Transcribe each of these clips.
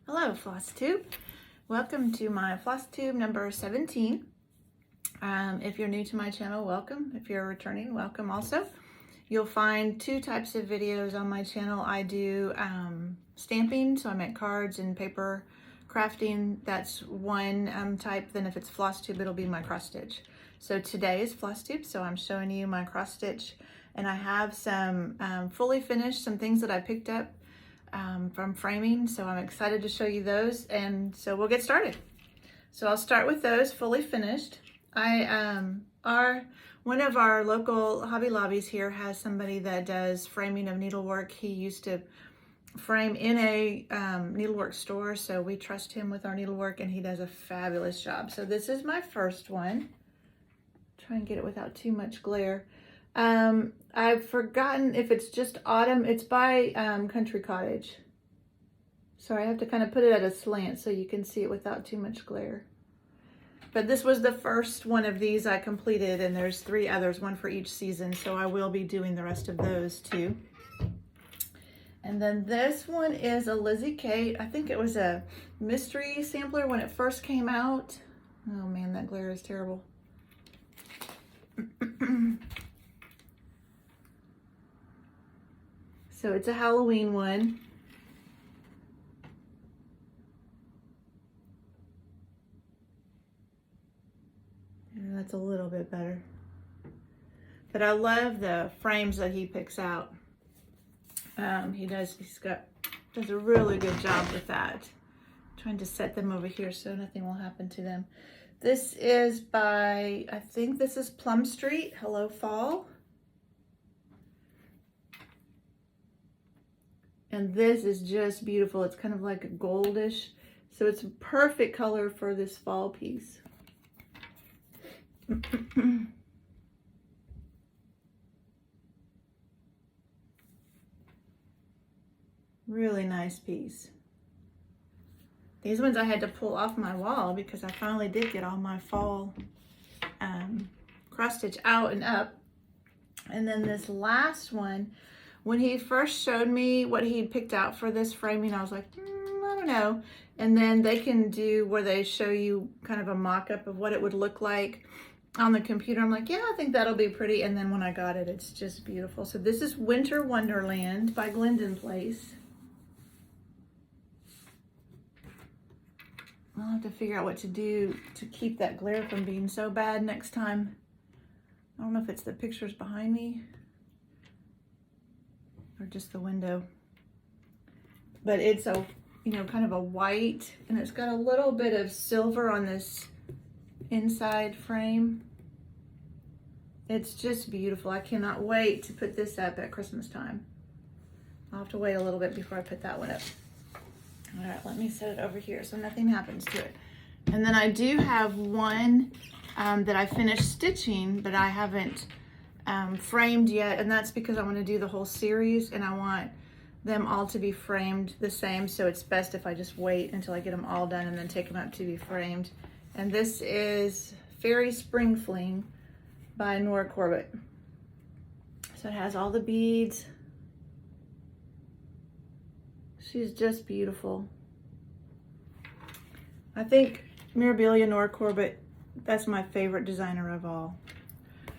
Hello, Flosstube. Welcome to my Flosstube number 17. If you're new to my channel, welcome. If you're returning, welcome also. You'll find two types of videos on my channel. I do stamping, so I make cards and paper crafting. That's one type. Then if it's Flosstube, it'll be my cross stitch. So today is Flosstube, so I'm showing you my cross stitch, and I have some fully finished, some things that I picked up from framing, so I'm excited to show you those, and so we'll get started. So I'll start with those fully finished. One of our local Hobby Lobbies here has somebody that does framing of needlework. He used to frame in a needlework store, so we trust him with our needlework, and he does a fabulous job. So this is my first one. Try and get it without too much glare. I've forgotten if it's just autumn. It's by Country Cottage. Sorry, I have to kind of put it at a slant so you can see it without too much glare. But this was the first one of these I completed, and there's 3 others, one for each season, so I will be doing the rest of those too. And then this one is a Lizzie Kate. I think it was a mystery sampler when it first came out. Oh man, that glare is terrible. So it's a Halloween one. And that's a little bit better. But I love the frames that he picks out. He does a really good job with that. I'm trying to set them over here so nothing will happen to them. This is by, I think this is Plum Street, Hello Fall. And this is just beautiful. It's kind of like a goldish, so it's a perfect color for this fall piece. Really nice piece. These ones I had to pull off my wall because I finally did get all my fall cross stitch out and up. And then this last one, when he first showed me what he picked out for this framing, I was like, I don't know. And then they can do where they show you kind of a mock-up of what it would look like on the computer. I'm like, yeah, I think that'll be pretty. And then when I got it, it's just beautiful. So this is Winter Wonderland by Glendon Place. I'll have to figure out what to do to keep that glare from being so bad next time. I don't know if it's the pictures behind me or just the window. But it's a, kind of a white, and it's got a little bit of silver on this inside frame. It's just beautiful. I cannot wait to put this up at Christmas time. I'll have to wait a little bit before I put that one up. All right, let me set it over here so nothing happens to it. And then I do have one that I finished stitching, but I haven't framed yet, and that's because I want to do the whole series, and I want them all to be framed the same, so it's best if I just wait until I get them all done and then take them up to be framed. And this is Fairy Spring Fling by Nora Corbett. So it has all the beads. She's just beautiful. I think Mirabilia Nora Corbett, that's my favorite designer of all.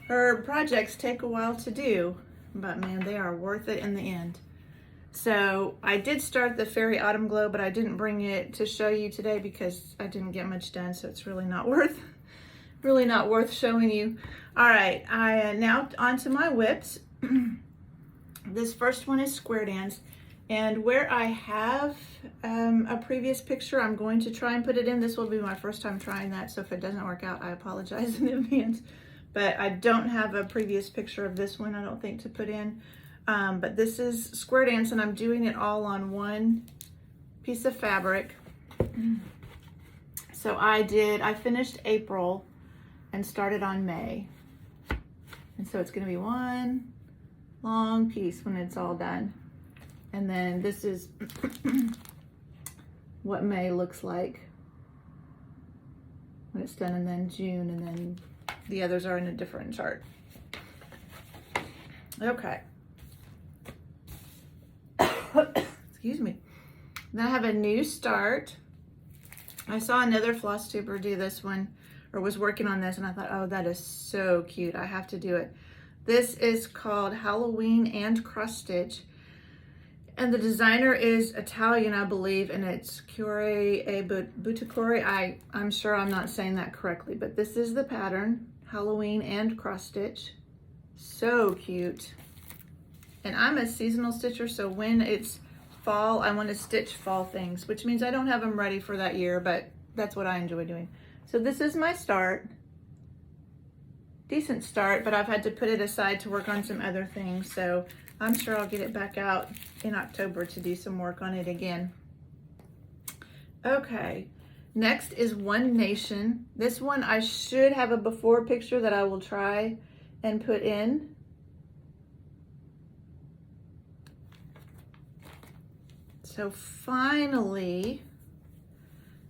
Her projects take a while to do, but man, they are worth it in the end. So I did start the Fairy Autumn Glow, but I didn't bring it to show you today because I didn't get much done, so it's really not worth showing you. All right, now onto my whips. This first one is Square Dance. And where I have a previous picture, I'm going to try and put it in. This will be my first time trying that, so if it doesn't work out, I apologize in advance. But I don't have a previous picture of this one, I don't think, to put in. But this is Square Dance, and I'm doing it all on one piece of fabric. So I finished April and started on May. And so it's gonna be one long piece when it's all done. And then this is what May looks like when it's done, and then June, and then the others are in a different chart. Okay. Excuse me. Then I have a new start. I saw another Flosstuber do this one, or was working on this, and I thought, oh, that is so cute. I have to do it. This is called Halloween and Cross Stitch. And the designer is Italian, I believe, and it's Cuore e Buttacore. I'm sure I'm not saying that correctly, but this is the pattern, Halloween and Cross Stitch. So cute. And I'm a seasonal stitcher, so when it's fall, I want to stitch fall things, which means I don't have them ready for that year, but that's what I enjoy doing. So this is my start. Decent start, but I've had to put it aside to work on some other things, so I'm sure I'll get it back out in October to do some work on it again. Okay, next is One Nation. This one I should have a before picture that I will try and put in. So finally,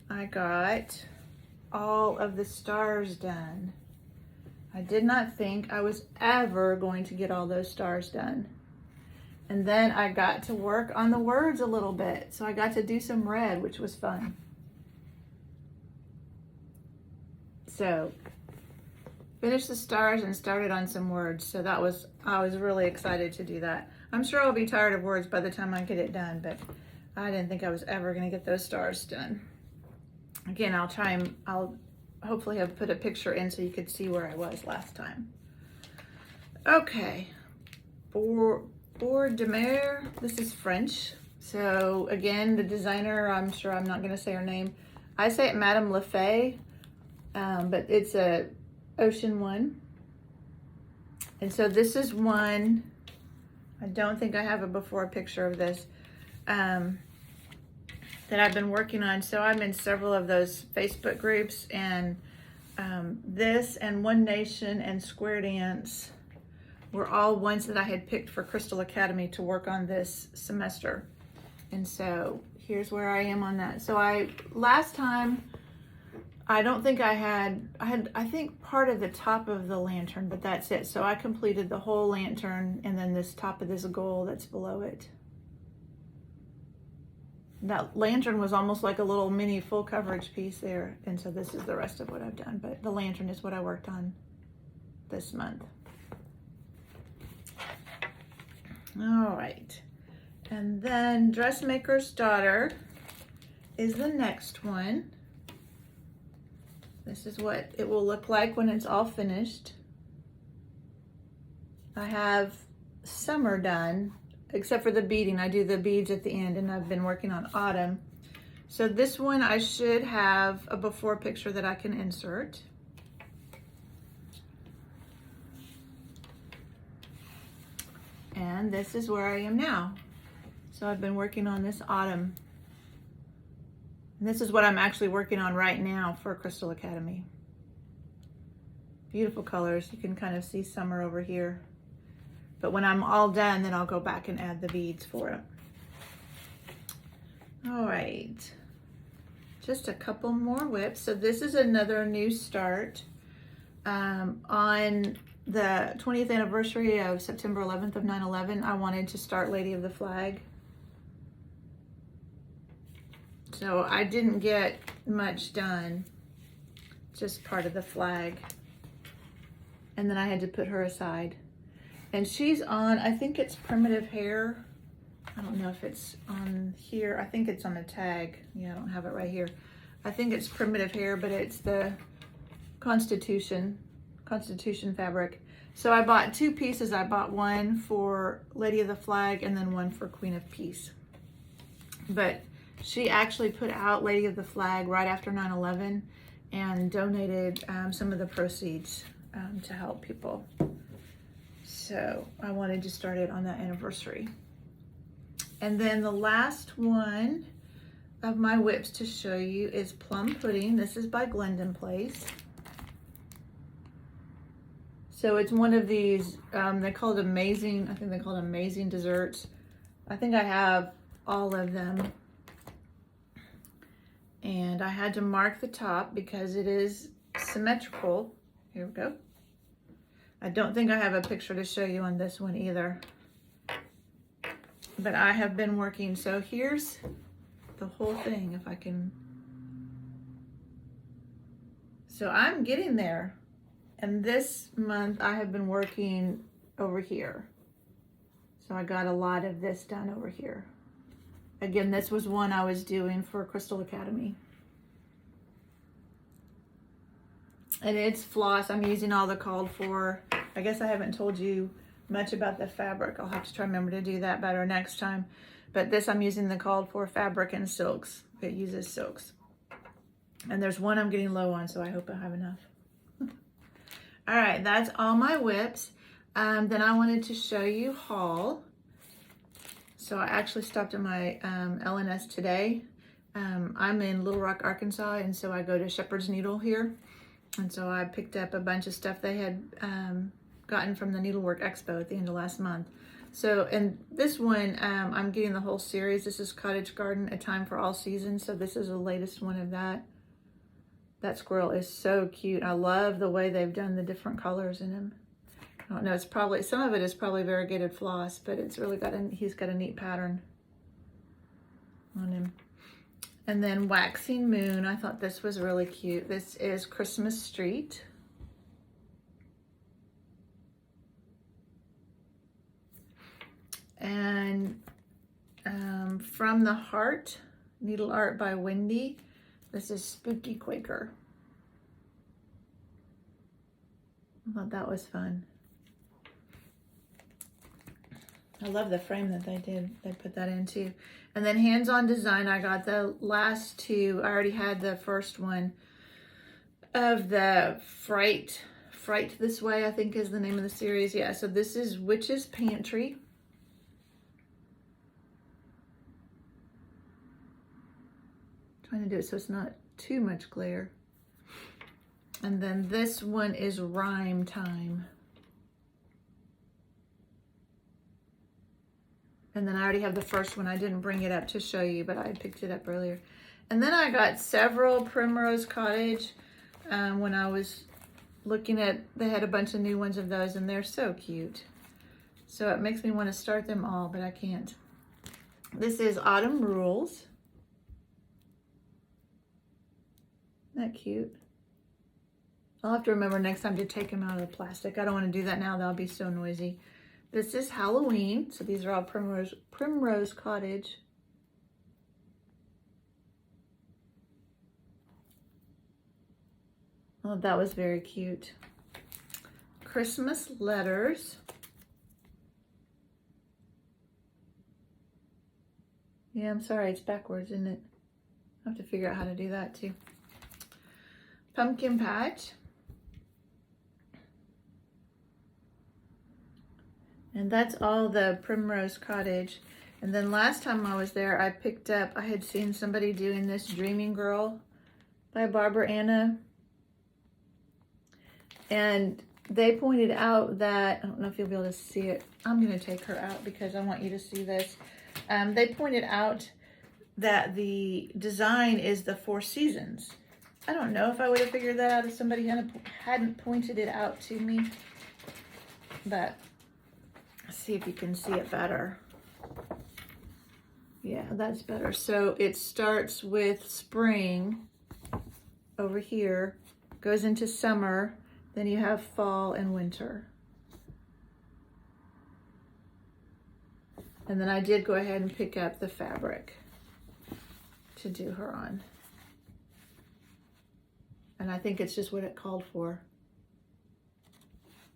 I got all of the stars done. I did not think I was ever going to get all those stars done. And then I got to work on the words a little bit. So I got to do some red, which was fun. So finished the stars and started on some words. So I was really excited to do that. I'm sure I'll be tired of words by the time I get it done, but I didn't think I was ever going to get those stars done. Again, I'll hopefully have put a picture in so you could see where I was last time. Okay, Bord de Mer, this is French. So again, the designer, I'm sure I'm not going to say her name. I say it Madame Lefay, but it's a Ocean one. And so this is one, I don't think I have a before picture of this, that I've been working on. So I'm in several of those Facebook groups, and this and One Nation and Square Dance were all ones that I had picked for Crystal Academy to work on this semester. And so here's where I am on that. So last time, I don't think I think part of the top of the lantern, but that's it. So I completed the whole lantern and then this top of this gold that's below it. That lantern was almost like a little mini full coverage piece there. And so this is the rest of what I've done, but the lantern is what I worked on this month. All right. And then Dressmaker's Daughter is the next one. This is what it will look like when it's all finished. I have summer done, except for the beading. I do the beads at the end, and I've been working on autumn. So this one I should have a before picture that I can insert. And this is where I am now. So I've been working on this autumn. And this is what I'm actually working on right now for Crystal Academy. Beautiful colors. You can kind of see summer over here. But when I'm all done, then I'll go back and add the beads for it. All right. Just a couple more whips. So this is another new start. On the 20th anniversary of September 11th of 9/11, I wanted to start Lady of the Flag. So I didn't get much done, just part of the flag. And then I had to put her aside. And she's on, I think it's Primitive Hair. I don't know if it's on here. I think it's on the tag. Yeah, I don't have it right here. I think it's Primitive Hair, but it's the Constitution fabric. So I bought two pieces. I bought one for Lady of the Flag and then one for Queen of Peace. But she actually put out Lady of the Flag right after 9/11 and donated some of the proceeds to help people. So I wanted to start it on that anniversary. And then the last one of my whips to show you is Plum Pudding. This is by Glendon Place. So it's one of these, they call it amazing, I think they call it amazing desserts. I think I have all of them. And I had to mark the top because it is symmetrical. Here we go. I don't think I have a picture to show you on this one either. But I have been working. So here's the whole thing if I can. So I'm getting there. And this month I have been working over here. So I got a lot of this done over here. Again, this was one I was doing for Crystal Academy. And it's floss. I'm using all the called for. I guess I haven't told you much about the fabric. I'll have to try to remember to do that better next time. But this, I'm using the called for fabric and silks. It uses silks. And there's one I'm getting low on, so I hope I have enough. All right, that's all my whips. Then I wanted to show you haul. So I actually stopped at my LNS today. I'm in Little Rock, Arkansas, and so I go to Shepherd's Needle here. And so I picked up a bunch of stuff they had gotten from the Needlework Expo at the end of last month. So, and this one, I'm getting the whole series. This is Cottage Garden, A Time for All Seasons. So this is the latest one of that. That squirrel is so cute. I love the way they've done the different colors in him. I don't know, it's probably, some of it is probably variegated floss, but it's really got he's got a neat pattern on him. And then Waxing Moon, I thought this was really cute. This is Christmas Street. And From the Heart, Needle Art by Wendy. This is Spooky Quaker. I thought that was fun. I love the frame that they did. They put that into. And then Hands On Design, I got the last two. I already had the first one of the Fright This Way, I think is the name of the series. Yeah, so this is Witch's Pantry. Trying to do it so it's not too much glare. And then this one is Rhyme Time. And then I already have the first one. I didn't bring it up to show you, but I picked it up earlier. And then I got several Primrose Cottage when I was looking at, they had a bunch of new ones of those and they're so cute. So it makes me want to start them all, but I can't. This is Autumn Rules. Isn't that cute? I'll have to remember next time to take them out of the plastic. I don't want to do that now. That'll be so noisy. This is Halloween. So these are all Primrose Cottage. Oh, that was very cute. Christmas Letters. Yeah, I'm sorry. It's backwards, isn't it? I have to figure out how to do that too. Pumpkin Patch. And that's all the Primrose Cottage. And then last time I was there, I picked up, I had seen somebody doing this Dreaming Girl by Barbara Anna. And they pointed out that, I don't know if you'll be able to see it. I'm going to take her out because I want you to see this. They pointed out that the design is the 4 seasons. I don't know if I would have figured that out if somebody hadn't pointed it out to me. But see if you can see it better. Yeah, that's better. So it starts with spring over here, goes into summer, then you have fall and winter. And then I did go ahead and pick up the fabric to do her on. And I think it's just what it called for.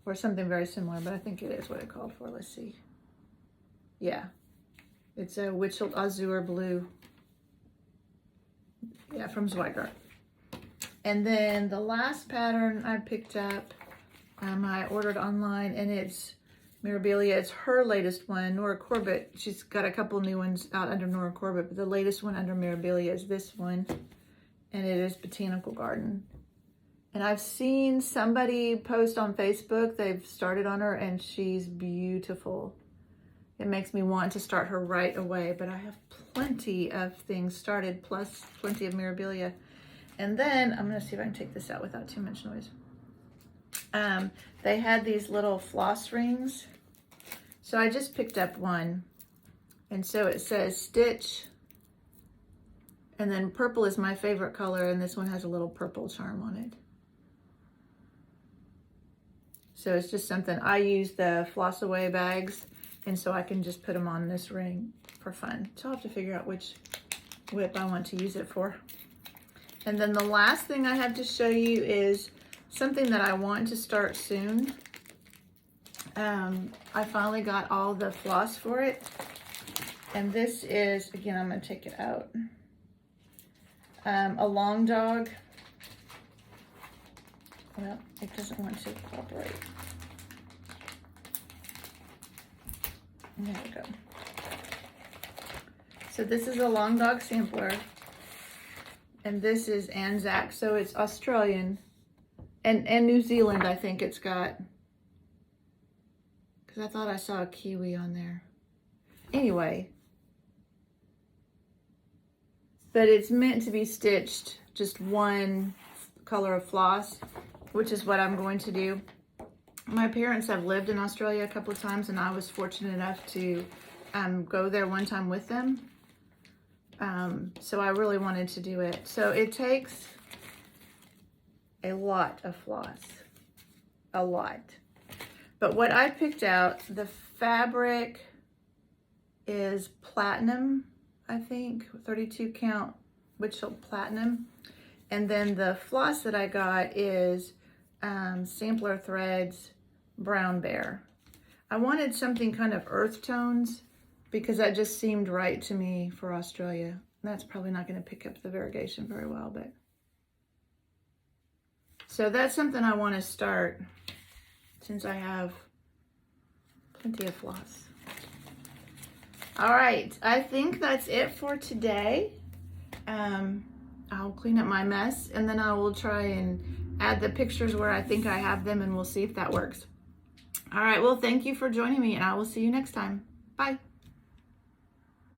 Or something very similar, but I think it is what it called for. Let's see. Yeah. It's a Witchel Azure Blue. Yeah, from Zweigart. And then the last pattern I picked up, I ordered online, and it's Mirabilia. It's her latest one, Nora Corbett. She's got a couple new ones out under Nora Corbett, but the latest one under Mirabilia is this one, and it is Botanical Garden. And I've seen somebody post on Facebook, they've started on her, and she's beautiful. It makes me want to start her right away, but I have plenty of things started, plus plenty of Mirabilia. And then, I'm gonna see if I can take this out without too much noise. They had these little floss rings. So I just picked up one. And so it says stitch And then purple is my favorite color, and this one has a little purple charm on it. So it's just something, I use the floss away bags, and so I can just put them on this ring for fun. So I'll have to figure out which whip I want to use it for. And then the last thing I have to show you is something that I want to start soon. I finally got all the floss for it. And this is, again, I'm gonna take it out. A long dog. Well, it doesn't want to cooperate. There we go. So this is a long dog sampler. And this is Anzac, so it's Australian. And New Zealand, I think it's got. Because I thought I saw a kiwi on there. Anyway. But it's meant to be stitched just one color of floss, which is what I'm going to do. My parents have lived in Australia a couple of times, and I was fortunate enough to go there one time with them. So I really wanted to do it. So it takes a lot of floss, a lot. But what I picked out, the fabric is platinum, I think, 32 count Witchell platinum. And then the floss that I got is Sampler Threads Brown Bear. I wanted something kind of earth tones because that just seemed right to me for Australia. That's probably not going to pick up the variegation very well, but. So that's something I want to start since I have plenty of floss. All right, I think that's it for today. I'll clean up my mess, and then I will try and add the pictures where I think I have them, and we'll see if that works. All right, well, thank you for joining me, and I will see you next time. Bye.